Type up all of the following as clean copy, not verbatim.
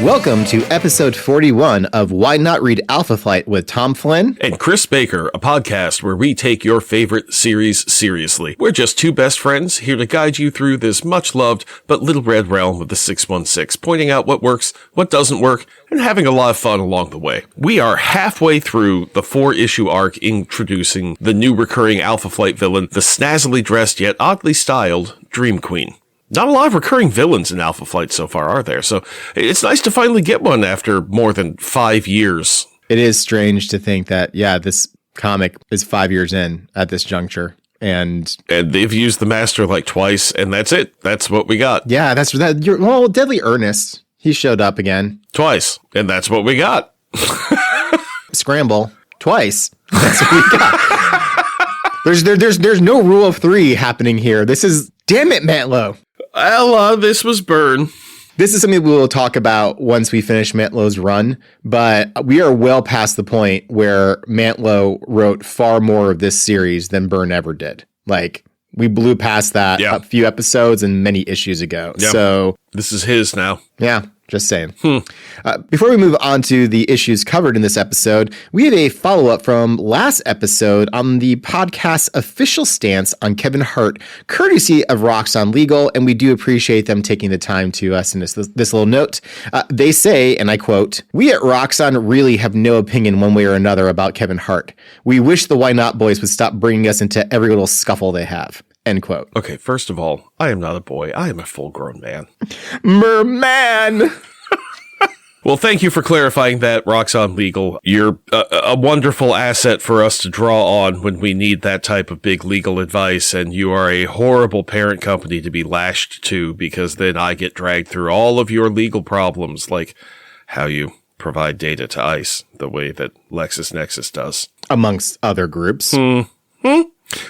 Welcome to episode 41 of Why Not Read Alpha Flight with Tom Flynn and Chris Baker, a podcast where we take your favorite series seriously. We're just two best friends here to guide you through this much-loved but little red realm of the 616, pointing out what works, what doesn't work, and having a lot of fun along the way. We are halfway through the 4-issue arc introducing the new recurring Alpha Flight villain, the snazzily dressed yet oddly styled Dream Queen. Not a lot of recurring villains in Alpha Flight so far, are there? So it's nice to finally get one after more than 5 years. It is strange to think that, this comic is 5 years in at this juncture. And they've used the Master like twice, and that's it. That's what we got. Yeah, that's that. Deadly Earnest. He showed up again. Twice, and that's what we got. Scramble. Twice. That's what we got. There's no rule of three happening here. This is, damn it, Mantlo. Well, this was Burn. This is something we will talk about once we finish Mantlo's run, but we are well past the point where Mantlo wrote far more of this series than Byrne ever did. Like, we blew past that a few episodes and many issues ago. Yep. So this is his now. Yeah, just saying. Before we move on to the issues covered in this episode, we have a follow-up from last episode on the podcast's official stance on Kevin Hart, courtesy of Roxxon Legal, and we do appreciate them taking the time to send us this little note. They say, and I quote, "We at Roxxon really have no opinion one way or another about Kevin Hart. We wish the Why Not boys would stop bringing us into every little scuffle they have." End quote. Okay, first of all, I am not a boy. I am a full-grown man. Merman! Well, thank you for clarifying that, Roxxon Legal. You're a wonderful asset for us to draw on when we need that type of big legal advice, and you are a horrible parent company to be lashed to, because then I get dragged through all of your legal problems, like how you provide data to ICE, the way that LexisNexis does. Amongst other groups.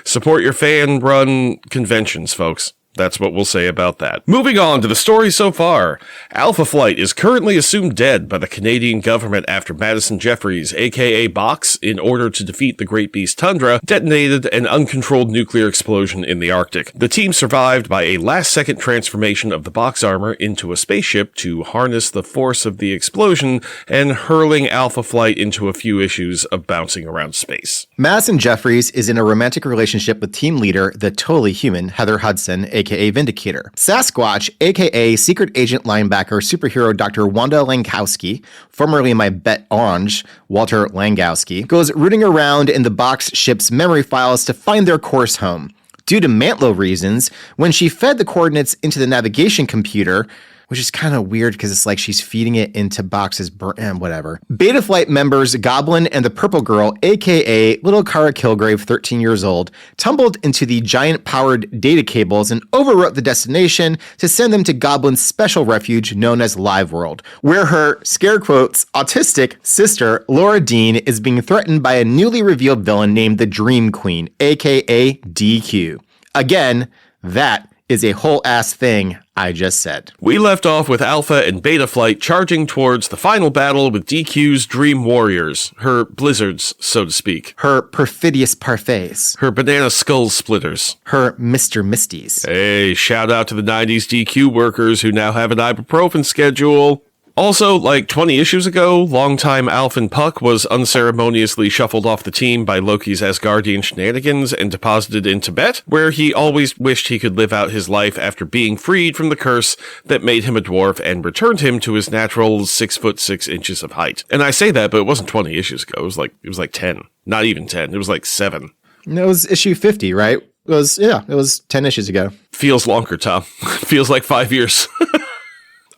Support your fan-run conventions, folks. That's what we'll say about that. Moving on to the story so far. Alpha Flight is currently assumed dead by the Canadian government after Madison Jeffries, aka Box, in order to defeat the Great Beast Tundra, detonated an uncontrolled nuclear explosion in the Arctic. The team survived by a last-second transformation of the Box armor into a spaceship to harness the force of the explosion and hurling Alpha Flight into a few issues of bouncing around space. Madison Jeffries is in a romantic relationship with team leader, the totally human Heather Hudson, aka Vindicator. Sasquatch, aka Secret Agent Linebacker superhero Dr. Wanda Langkowski, formerly my Bet Orange, Walter Langowski, goes rooting around in the Box ship's memory files to find their course home. Due to Mantlo reasons, when she fed the coordinates into the navigation computer, which is kind of weird because it's like she's feeding it into Box's whatever. Beta Flight members Goblin and the Purple Girl, aka Little Kara Kilgrave, 13 years old, tumbled into the giant-powered data cables and overwrote the destination to send them to Goblin's special refuge known as Live World, where her, scare quotes, autistic sister, Laura Dean, is being threatened by a newly revealed villain named the Dream Queen, aka DQ. Again, that is a whole ass thing I just said. We left off with Alpha and Beta Flight charging towards the final battle with DQ's Dream Warriors, her blizzards, so to speak. Her perfidious parfaits. Her banana skull splitters. Her Mr. Misties. Hey, shout out to the 90s DQ workers who now have an ibuprofen schedule. Also, like 20 issues ago, longtime Alphen Puck was unceremoniously shuffled off the team by Loki's Asgardian shenanigans and deposited in Tibet, where he always wished he could live out his life after being freed from the curse that made him a dwarf and returned him to his natural 6'6" of height. And I say that, but it wasn't 20 issues ago. It was like 10. Not even 10. It was like 7. It was issue 50, right? It was 10 issues ago. Feels longer, Tom. Feels like 5 years.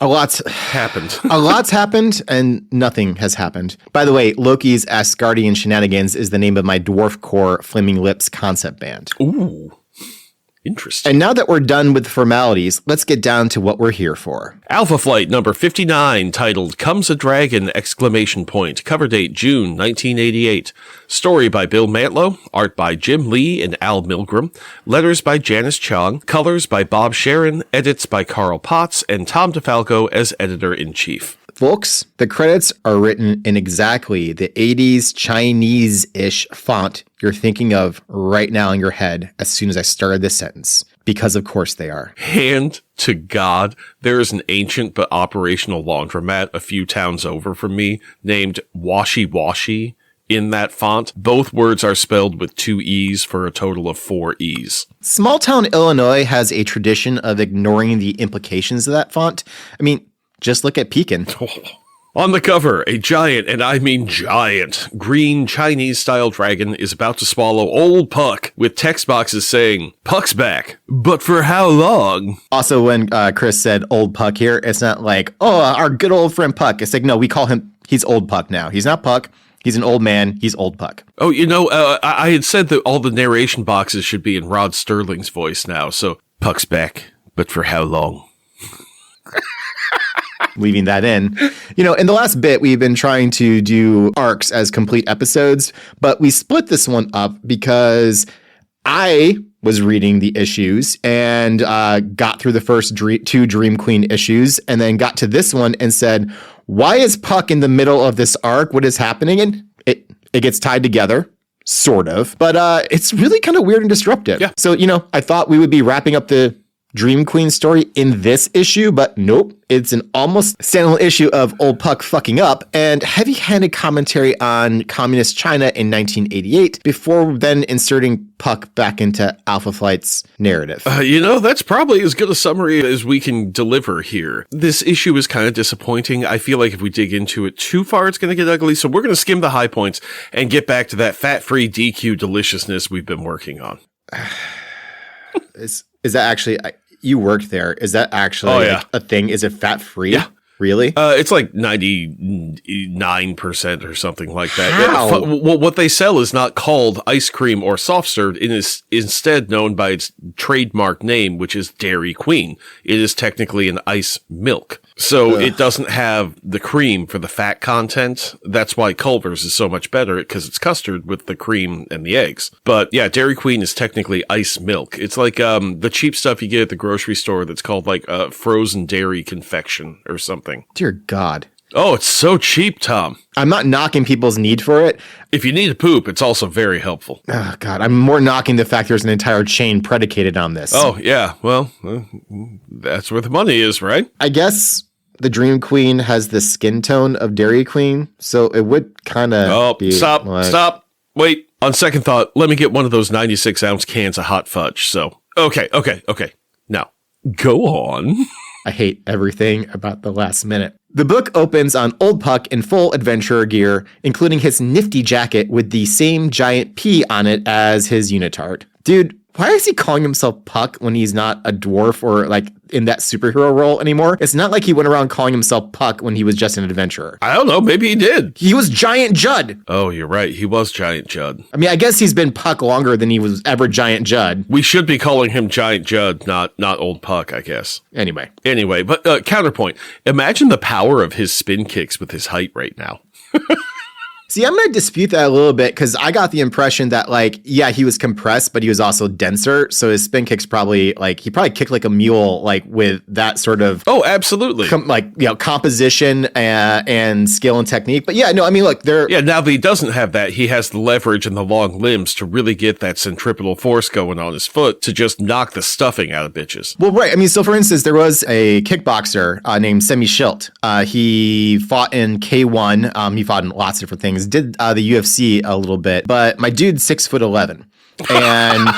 A lot's happened. A lot's happened, and nothing has happened. By the way, Loki's Asgardian Shenanigans is the name of my Dwarfcore Flaming Lips concept band. Ooh. Interesting. And now that we're done with the formalities, let's get down to what we're here for. Alpha Flight number 59, titled Comes a Dragon! Cover date June 1988. Story by Bill Mantlo, art by Jim Lee and Al Milgram, letters by Janice Chong, colors by Bob Sharon, edits by Carl Potts, and Tom DeFalco as editor-in-chief. Folks, the credits are written in exactly the 80s Chinese-ish font you're thinking of right now in your head as soon as I started this sentence. Because of course they are. Hand to God, there is an ancient but operational laundromat a few towns over from me named Washi Washi in that font. Both words are spelled with 2 E's for a total of 4 E's. Small town Illinois has a tradition of ignoring the implications of that font. I mean, just look at Pekin. On the cover, a giant, and I mean giant, green Chinese-style dragon is about to swallow old Puck with text boxes saying, "Puck's back, but for how long?" Also, when Chris said old Puck here, it's not like, oh, our good old friend Puck. It's like, no, we call him, he's old Puck now. He's not Puck. He's an old man. He's old Puck. Oh, I had said that all the narration boxes should be in Rod Serling's voice now, so Puck's back, but for how long? Leaving that in. In the last bit, we've been trying to do arcs as complete episodes, but we split this one up because I was reading the issues and got through the first 2 Dream Queen issues and then got to this one and said, why is Puck in the middle of this arc? What is happening? And it gets tied together. Sort of. But it's really kind of weird and disruptive. Yeah. So, I thought we would be wrapping up the Dream Queen story in this issue, but nope. It's an almost standalone issue of old Puck fucking up and heavy-handed commentary on communist China in 1988 before then inserting Puck back into Alpha Flight's narrative. That's probably as good a summary as we can deliver here. This issue is kind of disappointing. I feel like if we dig into it too far, it's going to get ugly. So we're going to skim the high points and get back to that fat-free DQ deliciousness we've been working on. Is that actually... You worked there. Is that actually a thing? Is it fat free? Yeah. Really? It's like 99% or something like that. How? Well, what they sell is not called ice cream or soft serve. It is instead known by its trademark name, which is Dairy Queen. It is technically an ice milk. So It doesn't have the cream for the fat content. That's why Culver's is so much better, because it's custard with the cream and the eggs. But yeah, Dairy Queen is technically ice milk. It's like the cheap stuff you get at the grocery store that's called like frozen dairy confection or something. Dear God. Oh, it's so cheap, Tom. I'm not knocking people's need for it. If you need to poop, it's also very helpful. Oh, God. I'm more knocking the fact there's an entire chain predicated on this. Oh, yeah. Well, that's where the money is, right? I guess the Dream Queen has the skin tone of Dairy Queen, so it would kind of be... Stop. Wait. On second thought, let me get one of those 96-ounce cans of hot fudge. So, okay. Now, go on. I hate everything about the last minute. The book opens on old Puck in full adventurer gear, including his nifty jacket with the same giant P on it as his unitard. Dude, why is he calling himself Puck when he's not a dwarf or like in that superhero role anymore? It's not like he went around calling himself Puck when he was just an adventurer. I don't know. Maybe he did. He was Giant Judd. Oh, you're right. He was Giant Judd. I mean, I guess he's been Puck longer than he was ever Giant Judd. We should be calling him Giant Judd, not old Puck, I guess. Anyway, but counterpoint. Imagine the power of his spin kicks with his height right now. See, I'm going to dispute that a little bit because I got the impression that, like, yeah, he was compressed, but he was also denser. So his spin kicks probably, like, he probably kicked like a mule, like, with that sort of... Oh, absolutely. Composition and skill and technique. But yeah, no, I mean, look, they're... Yeah, now that he doesn't have that, he has the leverage and the long limbs to really get that centripetal force going on his foot to just knock the stuffing out of bitches. Well, right. I mean, so for instance, there was a kickboxer named Semi Schilt. He fought in K1. He fought in lots of different things. Did the UFC a little bit, but my dude's 6'11", and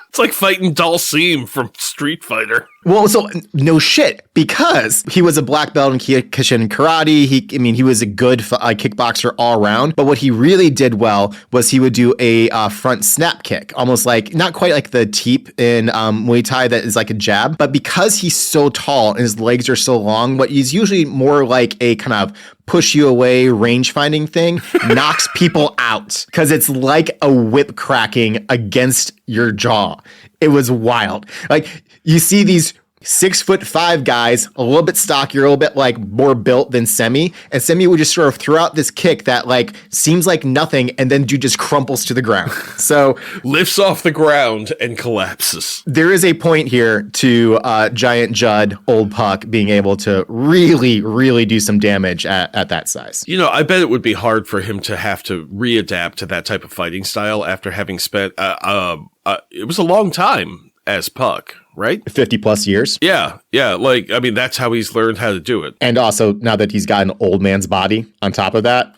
it's like fighting Dalsim from Street Fighter. Well, so no shit, because he was a black belt in Kyokushin karate. He was a good kickboxer all around. But what he really did well was he would do a front snap kick, almost like not quite like the teep in Muay Thai that is like a jab, but because he's so tall and his legs are so long, what he's usually more like a kind of push you away range finding thing knocks people out because it's like a whip cracking against your jaw. It was wild. Like you see these 6'5" guys, a little bit stockier, a little bit like more built than Semi, and Semi would just sort of throw out this kick that like seems like nothing, and then dude just crumples to the ground. So lifts off the ground and collapses. There is a point here to Giant Judd, old Puck, being able to really, really do some damage at that size. You know, I bet it would be hard for him to have to readapt to that type of fighting style after having spent it was a long time as Puck, right? 50 plus years. Yeah. Like, I mean, that's how he's learned how to do it. And also, now that he's got an old man's body on top of that,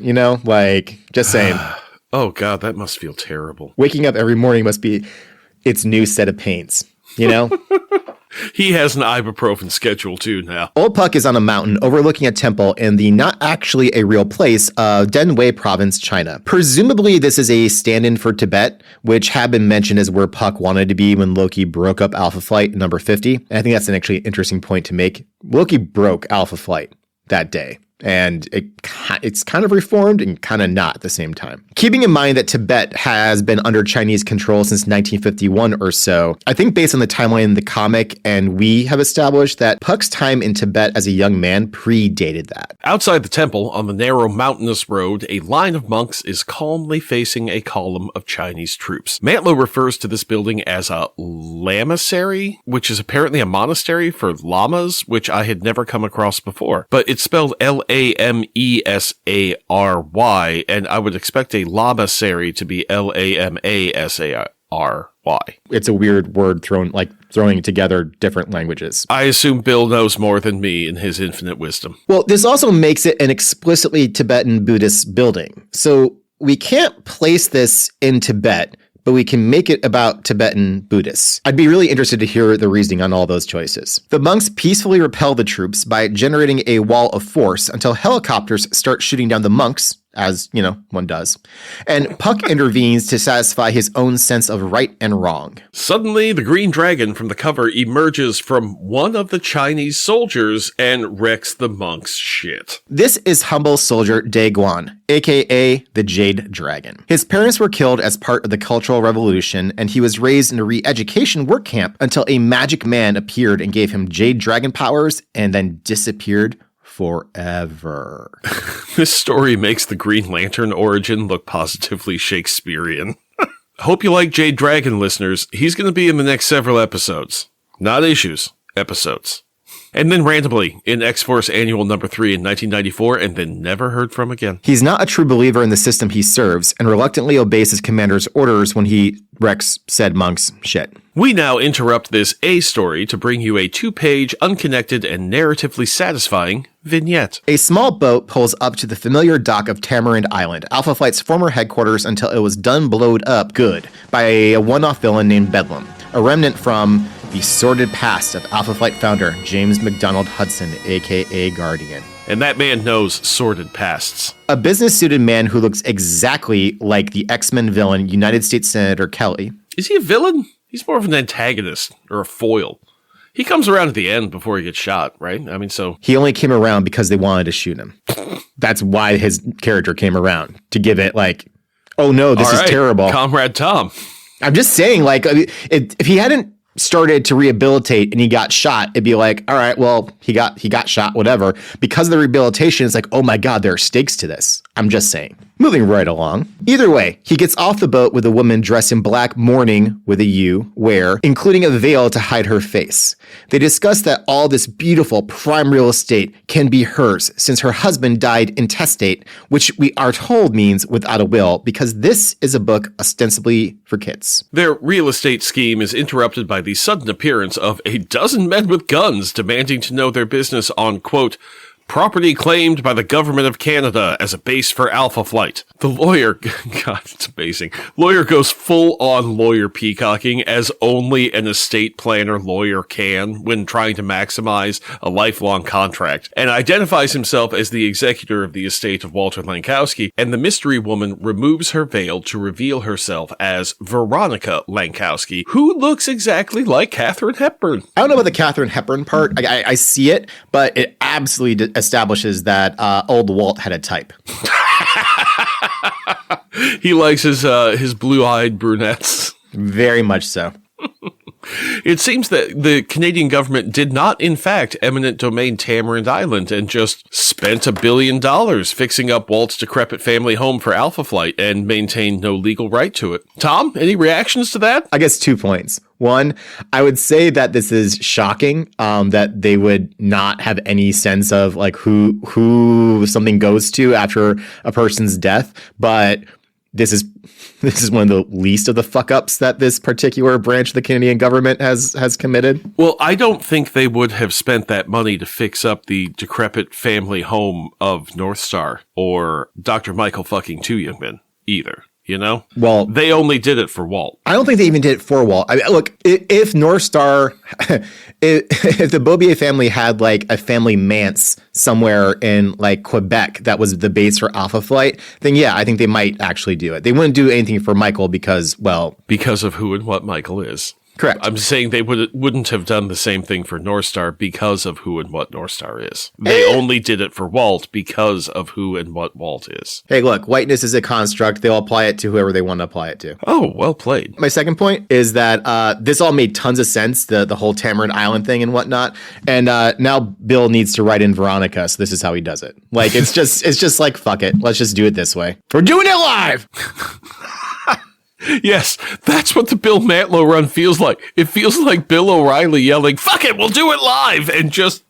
like, just saying. Oh, God, that must feel terrible. Waking up every morning must be its new set of pains, He has an ibuprofen schedule, too, now. Old Puck is on a mountain overlooking a temple in the not actually a real place of Denwei province, China. Presumably, this is a stand-in for Tibet, which had been mentioned as where Puck wanted to be when Loki broke up Alpha Flight number 50. And I think that's an actually interesting point to make. Loki broke Alpha Flight that day. And it's kind of reformed and kind of not at the same time. Keeping in mind that Tibet has been under Chinese control since 1951 or so, I think based on the timeline in the comic, and we have established that Puck's time in Tibet as a young man predated that. Outside the temple, on the narrow mountainous road, a line of monks is calmly facing a column of Chinese troops. Mantlo refers to this building as a lamasery, which is apparently a monastery for llamas, which I had never come across before. But it's spelled Lamesary, and I would expect a lamasery to be Lamasary. It's a weird word throwing together different languages. I assume Bill knows more than me in his infinite wisdom. Well, this also makes it an explicitly Tibetan Buddhist building. So we can't place this in Tibet, but we can make it about Tibetan Buddhists. I'd be really interested to hear the reasoning on all those choices. The monks peacefully repel the troops by generating a wall of force until helicopters start shooting down the monks, as, one does. And Puck intervenes to satisfy his own sense of right and wrong. Suddenly, the green dragon from the cover emerges from one of the Chinese soldiers and wrecks the monks' shit. This is humble soldier Daeguan, aka the Jade Dragon. His parents were killed as part of the Cultural Revolution, and he was raised in a re-education work camp until a magic man appeared and gave him Jade Dragon powers and then disappeared forever. This story makes the Green Lantern origin look positively Shakespearean. Hope you like Jade Dragon, listeners. He's going to be in the next several episodes. Not issues, episodes. And then randomly in X-Force Annual number 3 in 1994, and then never heard from again. He's not a true believer in the system he serves, and reluctantly obeys his commander's orders when he wrecks said monk's shit. We now interrupt this A story to bring you a 2-page, unconnected, and narratively satisfying vignette. A small boat pulls up to the familiar dock of Tamarind Island, Alpha Flight's former headquarters until it was done blowed up good by a one-off villain named Bedlam, a remnant from the sordid past of Alpha Flight founder James McDonald Hudson, aka Guardian. And that man knows sordid pasts. A business-suited man who looks exactly like the X-Men villain United States Senator Kelly. Is he a villain? He's more of an antagonist, or a foil. He comes around at the end before he gets shot, right? I mean, so... He only came around because they wanted to shoot him. That's why his character came around, to give it oh no, this is terrible. Comrade Tom. I'm just saying, if he hadn't started to rehabilitate and he got shot, it'd be all right, well, he got shot, whatever. Because of the rehabilitation, it's oh my God, there are stakes to this. I'm just saying. Moving right along. Either way, he gets off the boat with a woman dressed in black mourning with a U, wear, including a veil to hide her face. They discuss that all this beautiful prime real estate can be hers since her husband died intestate, which we are told means without a will, because this is a book ostensibly for kids. Their real estate scheme is interrupted by the sudden appearance of a dozen men with guns demanding to know their business on, quote, property claimed by the government of Canada as a base for Alpha Flight. The lawyer, God, it's amazing. Lawyer goes full on lawyer peacocking as only an estate planner lawyer can when trying to maximize a lifelong contract, and identifies himself as the executor of the estate of Walter Lankowski, and the mystery woman removes her veil to reveal herself as Veronica Lankowski, who looks exactly like Katharine Hepburn. I don't know about the Katharine Hepburn part. I see it, but it absolutely establishes that old Walt had a type. He likes his blue-eyed brunettes. Very much so. It seems that the Canadian government did not, in fact, eminent domain Tamarind Island and just spent $1 billion fixing up Walt's decrepit family home for Alpha Flight and maintained no legal right to it. Tom, any reactions to that? I guess 2 points. One, I would say that this is shocking that they would not have any sense of who something goes to after a person's death, but this is one of the least of the fuck ups that this particular branch of the Canadian government has committed. Well, I don't think they would have spent that money to fix up the decrepit family home of North Star or Dr. Michael fucking Two Youngman either. You know? Well, they only did it for Walt. I don't think they even did it for Walt. I mean, look, if North Star, if the Beaubier family had like a family manse somewhere in like Quebec that was the base for Alpha Flight, then yeah, I think they might actually do it. They wouldn't do anything for Michael because of who and what Michael is. Correct. I'm saying they wouldn't have done the same thing for North Star because of who and what North Star is. They only did it for Walt because of who and what Walt is. Hey, look, whiteness is a construct. They'll apply it to whoever they want to apply it to. Oh, well played. My second point is that this all made tons of sense, the whole Tamarind Island thing and whatnot. And now Bill needs to write in Veronica, so this is how he does it. Like, it's just like, fuck it. Let's just do it this way. We're doing it live! Yes, that's what the Bill Mantlo run feels like. It feels like Bill O'Reilly yelling, fuck it, we'll do it live, and just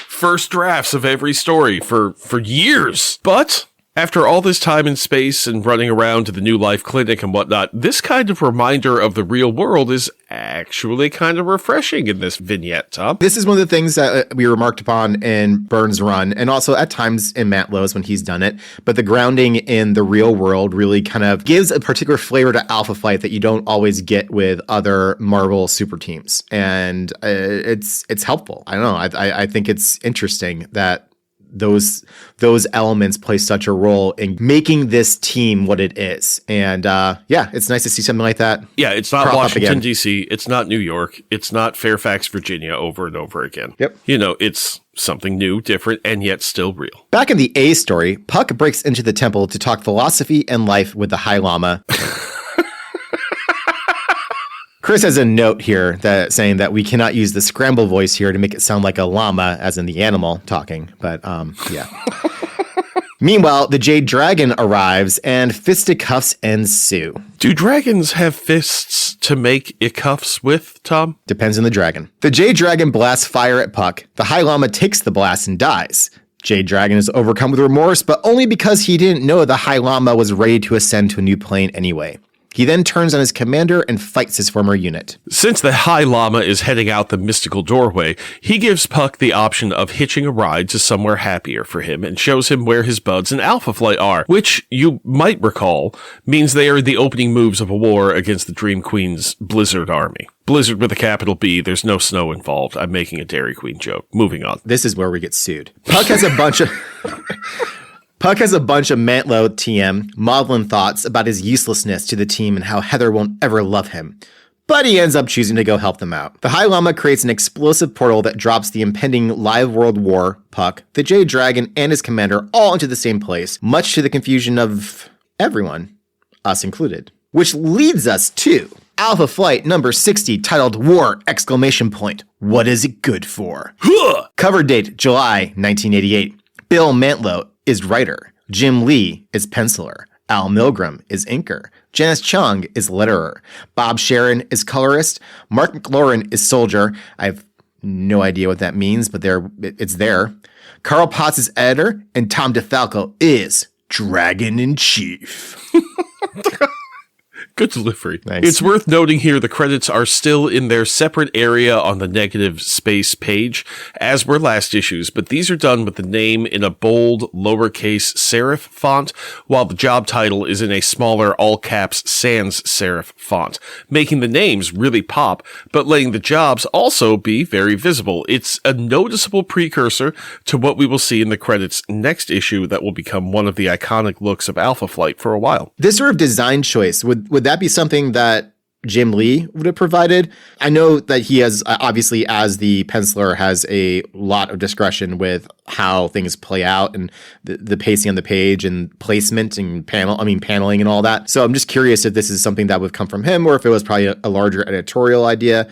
first drafts of every story for years. But after all this time in space and running around to the New Life Clinic and whatnot, this kind of reminder of the real world is actually kind of refreshing in this vignette, Tom. This is one of the things that we remarked upon in Burns' run, and also at times in Matlow's when he's done it. But the grounding in the real world really kind of gives a particular flavor to Alpha Flight that you don't always get with other Marvel super teams. And it's helpful. I don't know. I think it's interesting that those elements play such a role in making this team what it is. And yeah, it's nice to see something like that. Yeah, it's not Washington, D.C. It's not New York. It's not Fairfax, Virginia over and over again. Yep. You know, it's something new, different, and yet still real. Back in the A story, Puck breaks into the temple to talk philosophy and life with the High Llama. Chris has a note here that saying that we cannot use the scramble voice here to make it sound like a llama, as in the animal talking. But yeah. Meanwhile, the Jade Dragon arrives and fisticuffs ensue. Do dragons have fists to make cuffs with, Tom? Depends on the dragon. The Jade Dragon blasts fire at Puck. The High Llama takes the blast and dies. Jade Dragon is overcome with remorse, but only because he didn't know the High Llama was ready to ascend to a new plane anyway. He then turns on his commander and fights his former unit. Since the High Llama is heading out the mystical doorway, he gives Puck the option of hitching a ride to somewhere happier for him and shows him where his buds in Alpha Flight are, which, you might recall, means they are the opening moves of a war against the Dream Queen's Blizzard army. Blizzard with a capital B, there's no snow involved. I'm making a Dairy Queen joke. Moving on. This is where we get sued. Puck has a bunch of... Mantlo TM maudlin thoughts about his uselessness to the team and how Heather won't ever love him. But he ends up choosing to go help them out. The High Llama creates an explosive portal that drops the impending live world war, Puck, the Jade Dragon, and his commander all into the same place, much to the confusion of everyone, us included. Which leads us to Alpha Flight number 60, titled War! What is it good for? Cover date, July 1988. Bill Mantlo is writer. Jim Lee is penciler. Al Milgram is inker. Janice Chung is letterer. Bob Sharon is colorist. Mark McLaurin is soldier. I have no idea what that means, but it's there. Carl Potts is editor, and Tom DeFalco is Dragon in Chief. Good delivery. Thanks. It's worth noting here the credits are still in their separate area on the negative space page, as were last issues, but these are done with the name in a bold, lowercase serif font, while the job title is in a smaller all-caps sans serif font, making the names really pop, but letting the jobs also be very visible. It's a noticeable precursor to what we will see in the credits next issue that will become one of the iconic looks of Alpha Flight for a while. This sort of design choice, would that be something that Jim Lee would have provided? I know that he has, obviously, as the penciler, has a lot of discretion with how things play out and the pacing on the page and placement and paneling and all that. So I'm just curious if this is something that would come from him or if it was probably a larger editorial idea.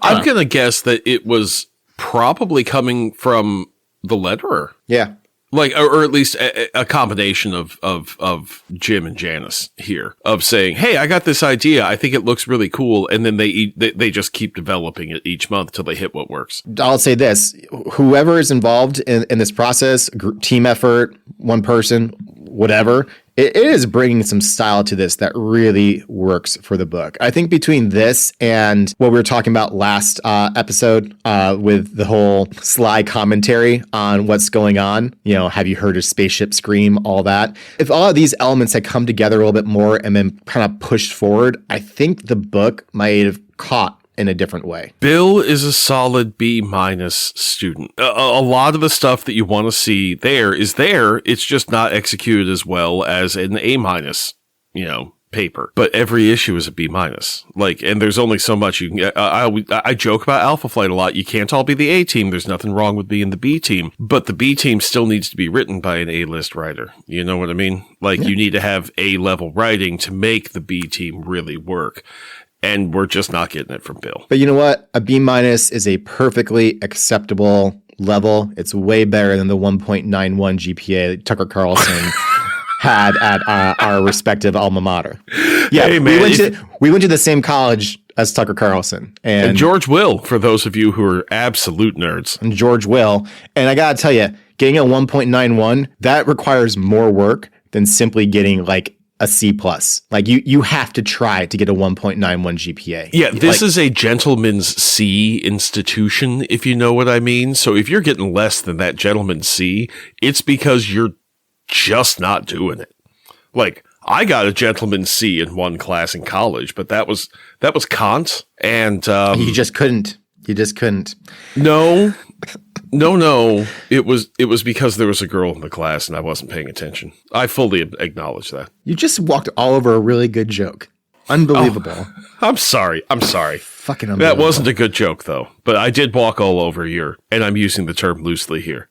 I'm going to guess that it was probably coming from the letterer. Yeah. Like, or at least a combination of Jim and Janice here, of saying, hey, I got this idea. I think it looks really cool. And then they just keep developing it each month till they hit what works. I'll say this. Whoever is involved in this process, team effort, one person, whatever, it is bringing some style to this that really works for the book. I think between this and what we were talking about last episode with the whole sly commentary on what's going on, have you heard a spaceship scream, all that. If all of these elements had come together a little bit more and then kind of pushed forward, I think the book might have caught in a different way. Bill is a solid B- student. A lot of the stuff that you want to see there is there. It's just not executed as well as an A-, paper. But every issue is a B-. And there's only so much you can get. I joke about Alpha Flight a lot. You can't all be the A team. There's nothing wrong with being the B team. But the B team still needs to be written by an A-list writer. You know what I mean? You need to have A-level writing to make the B team really work. And we're just not getting it from Bill. But you know what? A B- is a perfectly acceptable level. It's way better than the 1.91 GPA Tucker Carlson had at our respective alma mater. Yeah, hey, man, we went to the same college as Tucker Carlson. And George Will, for those of you who are absolute nerds. And George Will. And I got to tell you, getting a 1.91, that requires more work than simply getting a C+. You have to try to get a 1.91 GPA. Yeah, this is a gentleman's C institution, if you know what I mean. So if you're getting less than that gentleman's C, it's because you're just not doing it. I got a gentleman's C in one class in college, but that was Kant, and you just couldn't. No. It was because there was a girl in the class and I wasn't paying attention. I fully acknowledge that. You just walked all over a really good joke. Unbelievable. Oh, I'm sorry. Fucking unbelievable. That wasn't a good joke, though. But I did walk all over your, and I'm using the term loosely here,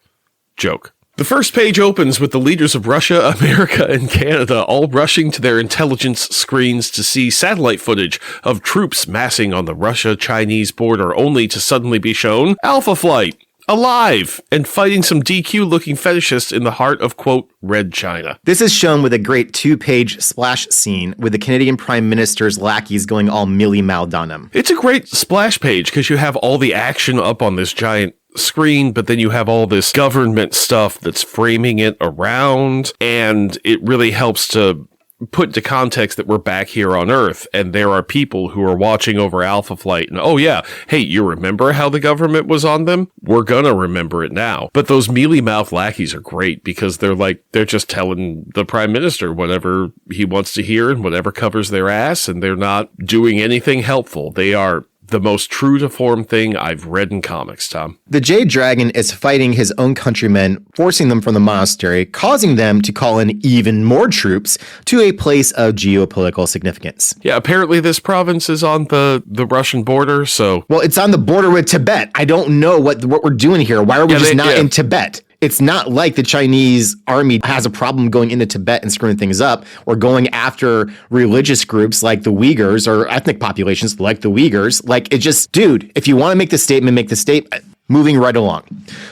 joke. The first page opens with the leaders of Russia, America, and Canada all rushing to their intelligence screens to see satellite footage of troops massing on the Russia-Chinese border, only to suddenly be shown Alpha Flight, alive, and fighting some DQ-looking fetishists in the heart of, quote, Red China. This is shown with a great 2-page splash scene with the Canadian Prime Minister's lackeys going all mealy-mouthed on him. It's a great splash page because you have all the action up on this giant screen, but then you have all this government stuff that's framing it around, and it really helps to put into context that we're back here on Earth, and there are people who are watching over Alpha Flight, and oh yeah, hey, you remember how the government was on them? We're gonna remember it now. But those mealy-mouthed lackeys are great because they're just telling the Prime Minister whatever he wants to hear and whatever covers their ass, and they're not doing anything helpful. They are the most true to form thing I've read in comics, Tom. The Jade Dragon is fighting his own countrymen, forcing them from the monastery, causing them to call in even more troops to a place of geopolitical significance. Yeah, apparently this province is on the Russian border, so... Well, it's on the border with Tibet. I don't know what we're doing here. Why are we not in Tibet? It's not like the Chinese army has a problem going into Tibet and screwing things up, or going after religious groups like the Uyghurs or ethnic populations like the Uyghurs. It just, dude, if you want to make the statement, make the statement. Moving right along.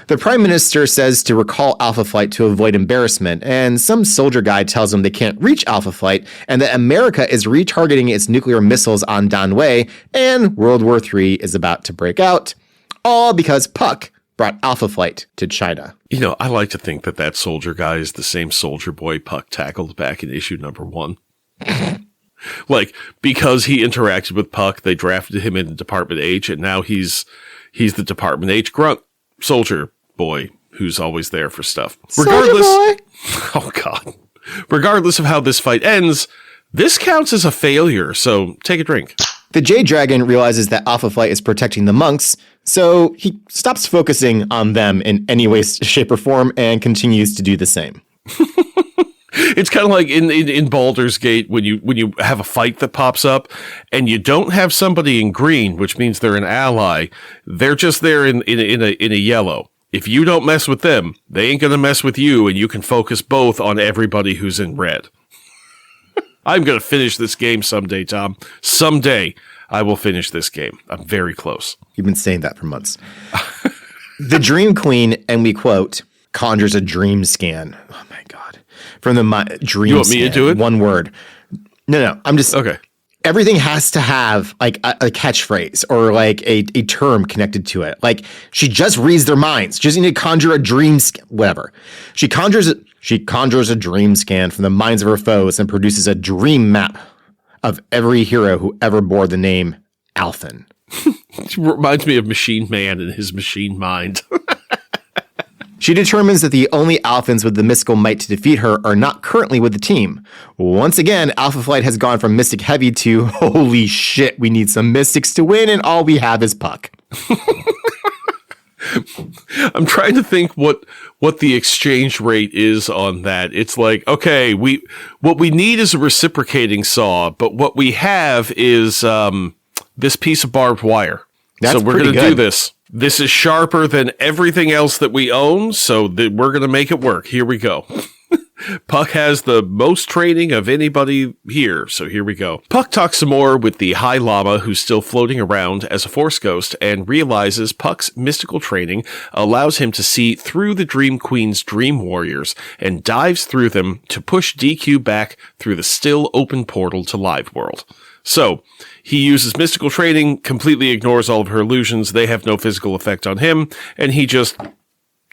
The Prime Minister says to recall Alpha Flight to avoid embarrassment, and some soldier guy tells him they can't reach Alpha Flight and that America is retargeting its nuclear missiles on Danwei, and World War III is about to break out. All because Puck brought Alpha Flight to China. I like to think that soldier guy is the same soldier boy Puck tackled back in issue number 1. Because he interacted with Puck, they drafted him into Department H, and now he's the Department H grunt soldier boy who's always there for stuff. Regardless, oh God. Regardless of how this fight ends, this counts as a failure, so take a drink. The Jade Dragon realizes that Alpha Flight is protecting the monks, so he stops focusing on them in any way, shape, or form and continues to do the same. It's kind of like in Baldur's Gate when you have a fight that pops up and you don't have somebody in green, which means they're an ally. They're just there in a yellow. If you don't mess with them, they ain't gonna mess with you, and you can focus both on everybody who's in red. I'm gonna finish this game someday, Tom. Someday I will finish this game. I'm very close. You've been saying that for months. The Dream Queen, and we quote, conjures a dream scan. Oh my God. From the dream You want scan, me to do it? One word. No, I'm just... Okay. everything has to have like a catchphrase or like a term connected to it. Like she just reads their minds. She doesn't need to conjure a dream, whatever. She conjures a dream scan from the minds of her foes and produces a dream map of every hero who ever bore the name Alphen. It reminds me of Machine Man and his machine mind. She determines that the only Alphans with the mystical might to defeat her are not currently with the team. Once again, Alpha Flight has gone from mystic heavy to, holy shit, we need some mystics to win and all we have is Puck. I'm trying to think what the exchange rate is on that. It's like, okay, what we need is a reciprocating saw, but what we have is this piece of barbed wire. That's so we're going to do this. This is sharper than everything else that we own, so we're going to make it work. Here we go. Puck has the most training of anybody here, so here we go. Puck talks some more with the High Llama, who's still floating around as a Force Ghost, and realizes Puck's mystical training allows him to see through the Dream Queen's Dream Warriors, and dives through them to push DQ back through the still open portal to Live World. So, he uses mystical training, completely ignores all of her illusions, they have no physical effect on him, and he just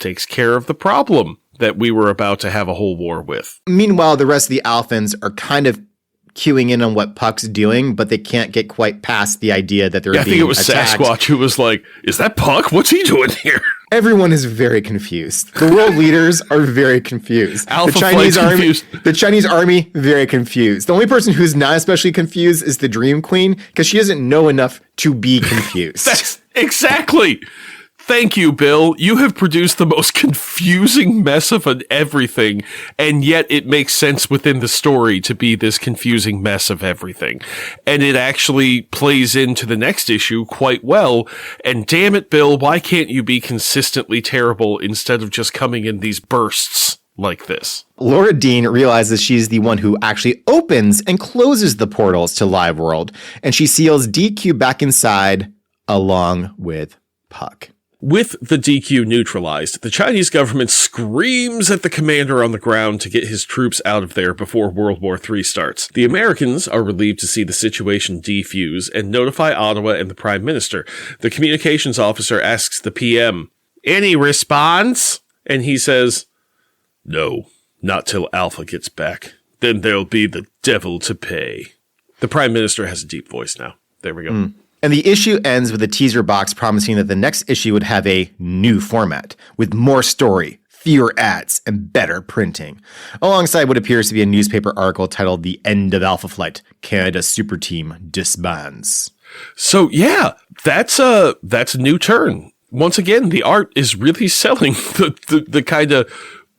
takes care of the problem that we were about to have a whole war with. Meanwhile, the rest of the Alphans are kind of queuing in on what Puck's doing, but they can't get quite past the idea that they're being attacked. I think it was Sasquatch who was like, is that Puck? What's he doing here? Everyone is very confused. The world leaders are very confused. Alpha The Chinese army, very confused. The only person who's not especially confused is the Dream Queen, because she doesn't know enough to be confused. That's exactly. Thank you, Bill. You have produced the most confusing mess of everything, and yet it makes sense within the story to be this confusing mess of everything. And it actually plays into the next issue quite well. And damn it, Bill, why can't you be consistently terrible instead of just coming in these bursts like this? Laura Dean realizes she's the one who actually opens and closes the portals to Live World, and she seals DQ back inside along with Puck. With the DQ neutralized, the Chinese government screams at the commander on the ground to get his troops out of there before World War III starts. The Americans are relieved to see the situation defuse and notify Ottawa and the Prime Minister. The communications officer asks the PM, "Any response?" And he says, "No, not till Alpha gets back. Then there'll be the devil to pay." The Prime Minister has a deep voice now. There we go. And the issue ends with a teaser box promising that the next issue would have a new format, with more story, fewer ads, and better printing, alongside what appears to be a newspaper article titled "The End of Alpha Flight, Canada's Super Team Disbands." So yeah, that's a new turn. Once again, the art is really selling the kind of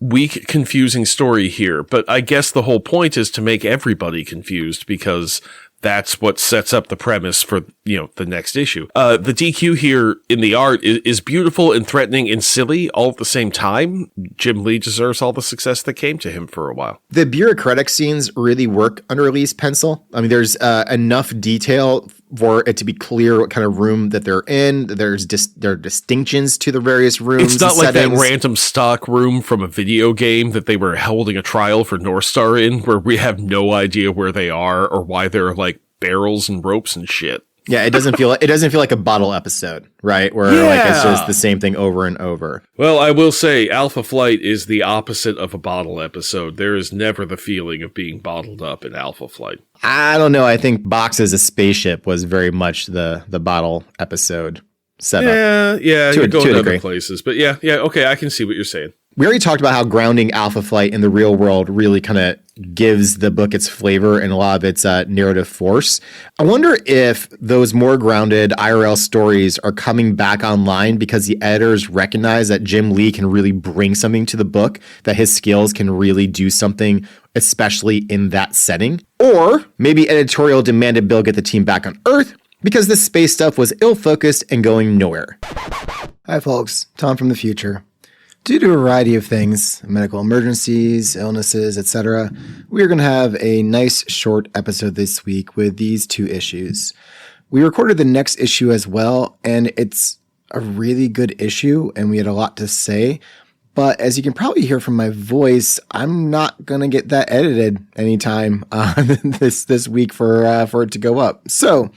weak, confusing story here. But I guess the whole point is to make everybody confused, because that's what sets up the premise for, the next issue. The DQ here in the art is beautiful and threatening and silly all at the same time. Jim Lee deserves all the success that came to him for a while. The bureaucratic scenes really work under Lee's pencil. I mean, there's enough detail for it to be clear what kind of room that they're in. There are distinctions to the various rooms. It's not like settings. that random stock room from a video game that they were holding a trial for North Star in, where we have no idea where they are or why they're like barrels and ropes and shit. Yeah, it doesn't feel like a bottle episode, right? Where like it's just the same thing over and over. Well, I will say Alpha Flight is the opposite of a bottle episode. There is never the feeling of being bottled up in Alpha Flight. I don't know. I think Box as a spaceship was very much the bottle episode setup. Yeah, you're going to other places. But yeah, okay, I can see what you're saying. We already talked about how grounding Alpha Flight in the real world really kind of gives the book its flavor and a lot of its narrative force. I wonder if those more grounded IRL stories are coming back online because the editors recognize that Jim Lee can really bring something to the book, that his skills can really do something, especially in that setting. Or maybe editorial demanded Bill get the team back on Earth because this space stuff was ill-focused and going nowhere. Hi folks, Tom from the future. Due to a variety of things, medical emergencies, illnesses, etc., we are going to have a nice short episode this week with these two issues. We recorded the next issue as well, and it's a really good issue, and we had a lot to say, But as you can probably hear from my voice, I'm not going to get that edited anytime this week for it to go up. So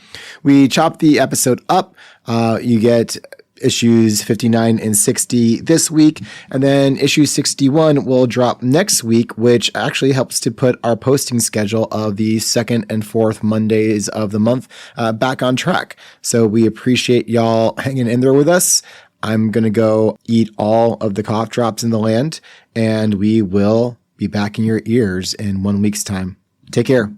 we chopped the episode up. You get issues 59 and 60 this week, and then issue 61 will drop next week, which actually helps to put our posting schedule of the second and fourth Mondays of the month back on track. So we appreciate y'all hanging in there with us. I'm going to go eat all of the cough drops in the land, and we will be back in your ears in 1 week's time. Take care.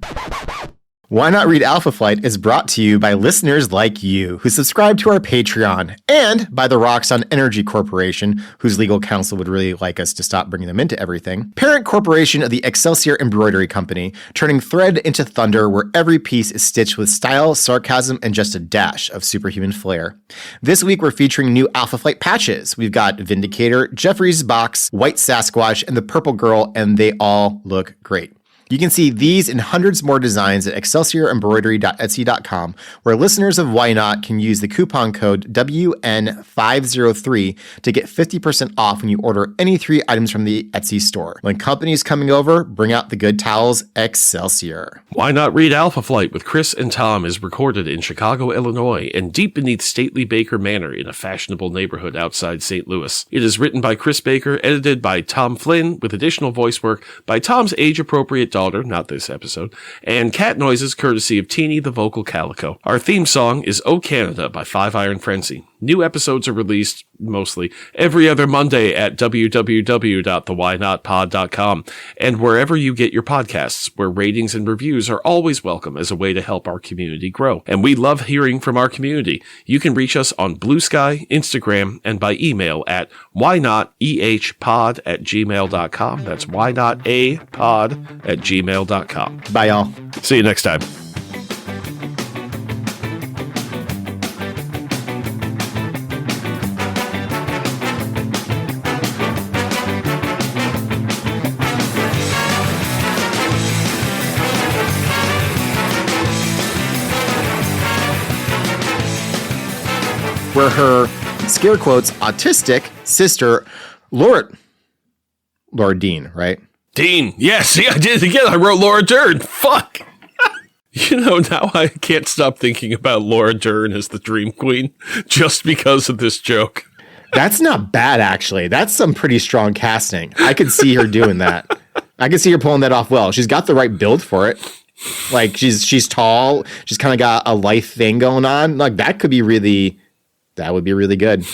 Why Not Read Alpha Flight is brought to you by listeners like you who subscribe to our Patreon, and by the Roxxon Energy Corporation, whose legal counsel would really like us to stop bringing them into everything. Parent corporation of the Excelsior Embroidery Company, turning thread into thunder where every piece is stitched with style, sarcasm, and just a dash of superhuman flair. This week we're featuring new Alpha Flight patches. We've got Vindicator, Jeffrey's Box, White Sasquatch, and the Purple Girl, and they all look great. You can see these and hundreds more designs at excelsiorembroidery.etsy.com, where listeners of Why Not can use the coupon code WN503 to get 50% off when you order any 3 items from the Etsy store. When company's coming over, bring out the good towels, Excelsior. Why Not Read Alpha Flight with Chris and Tom is recorded in Chicago, Illinois, and deep beneath stately Baker Manor in a fashionable neighborhood outside St. Louis. It is written by Chris Baker, edited by Tom Flynn, with additional voice work by Tom's age-appropriate daughter, not this episode, and cat noises courtesy of Teeny the Vocal Calico. Our theme song is O Canada by Five Iron Frenzy. New episodes are released, mostly, every other Monday at www.thewhynotpod.com and wherever you get your podcasts, where ratings and reviews are always welcome as a way to help our community grow. And we love hearing from our community. You can reach us on Blue Sky, Instagram, and by email at whynotehpod@gmail.com. That's whynotapod@gmail.com. Bye, y'all. See you next time. Where her, scare quotes, autistic sister, Laura Dean, right? Dean. Yes, see, I did it again. I wrote Laura Dern. Fuck. Now I can't stop thinking about Laura Dern as the Dream Queen just because of this joke. That's not bad, actually. That's some pretty strong casting. I could see her doing that. I could see her pulling that off well. She's got the right build for it. Like, she's tall. She's kind of got a lithe thing going on. Like, that would be really good.